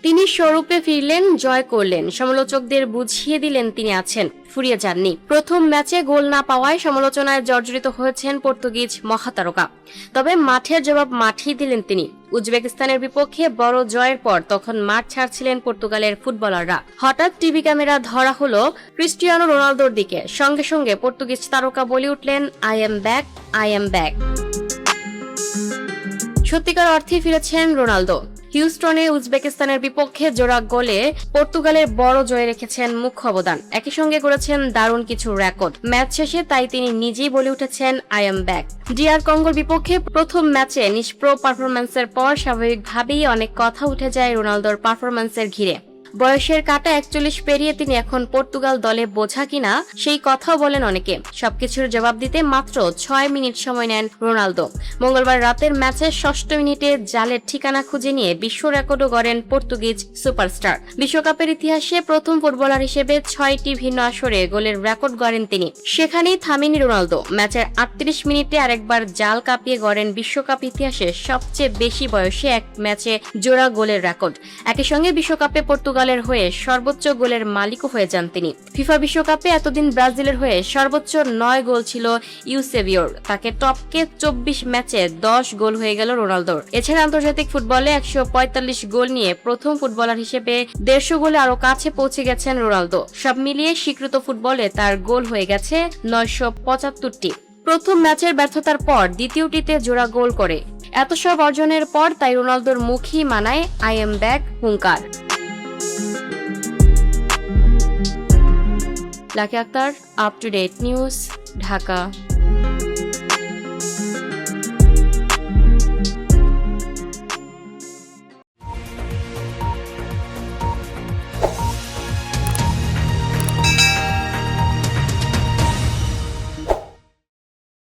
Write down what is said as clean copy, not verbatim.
তিনি স্বরূপে ফিরলেন, জয় করলেন, সমালোচকদের বুঝিয়ে দিলেন তিনি আছেন, ফুরিয়ে যাননি। প্রথম ম্যাচে গোল না পাওয়ায় সমালোচনায় জর্জরিত হয়েছেন পর্তুগিজ মহাতারকা। তবে মাঠের জবাব মাঠেই দিলেন তিনি। উজবেকিস্তানের বিপক্ষে বড় জয়ের পর তখন মাঠ ছাড়ছিলেন পর্তুগালের ফুটবলাররা। হঠাৎ টিভি ক্যামেরা ধরা হলো ক্রিস্টিয়ানো রোনালদোর দিকে। সঙ্গে সঙ্গে পর্তুগিজ তারকা বলে উঠলেন, I am back, I am back. সত্যিকার অর্থে ফিরেছেন রোনালদো। হিউস্টনে উজবেকিস্তানের বিপক্ষে জোড়া গোলে পর্তুগালের বড় জয়ে রেখেছেন মুখ্য অবদান। একই সঙ্গে করেছেন দারুণ কিছু রেকর্ড। ম্যাচ শেষে তাই তিনি নিজেই বলে উঠেছেন, আই এম ব্যাক। ডিআর কঙ্গোর বিপক্ষে প্রথম ম্যাচে নিষ্প্রভ পারফরম্যান্সের পর স্বাভাবিকভাবেই অনেক কথা উঠে যায় রোনালদোর পারফরম্যান্সের ঘিরে। বয়সের কাঁটা 41 পেরিয়ে তিনি এখন পর্তুগাল দলে বোঝা কিনা সেই কথাও বলেন অনেকে। সবকিছুর জবাব দিতে মাত্র 6 মিনিট সময় নেন রোনালদো। মঙ্গলবার রাতের ম্যাচের 6ষ্ঠ মিনিটে জালের ঠিকানা খুঁজে নিয়ে বিশ্ব রেকর্ডও গড়েন পর্তুগিজ সুপারস্টার। বিশ্বকাপের ইতিহাসে প্রথম ফুটবলার হিসেবে 6টি ভিন্ন আসরে গোলের রেকর্ড গড়েন তিনি। সেখানেই থামেনি রোনালদো। ম্যাচের 38 মিনিটে আরেকবার জাল কাঁপিয়ে গড়েন বিশ্বকাপ ইতিহাসে সবচেয়ে বেশি বয়সে এক ম্যাচে জোড়া গোলের রেকর্ড। একই সঙ্গে বিশ্বকাপে পর্তুগালের হয়ে সর্বোচ্চ গোলের মালিকও হয়ে যান তিনি। ফিফা বিশ্বকাপে এতদিন ব্রাজিলের হয়ে সর্বোচ্চ 9 গোল ছিল ইউসেবিওর। তাকে টপকে 24 ম্যাচে 10 গোল হয়ে গেল রোনালদোর। এছাড়া আন্তর্জাতিক ফুটবলে 145 গোল নিয়ে প্রথম ফুটবলার হিসেবে 150 গোলে আরো কাছে পৌঁছে গেছেন রোনালদো। সব মিলিয়ে স্বীকৃত ফুটবলে তার গোল হয়ে গেছে 975টি। প্রথম ম্যাচের ব্যর্থতার পর দ্বিতীয়টিতে জোড়া গোল করে এত সব অর্জনের পর তাই রোনালদোর মুখই মানায় আই এম ব্যাক হুঙ্কার। Lucky Akter, up to date news, Dhaka.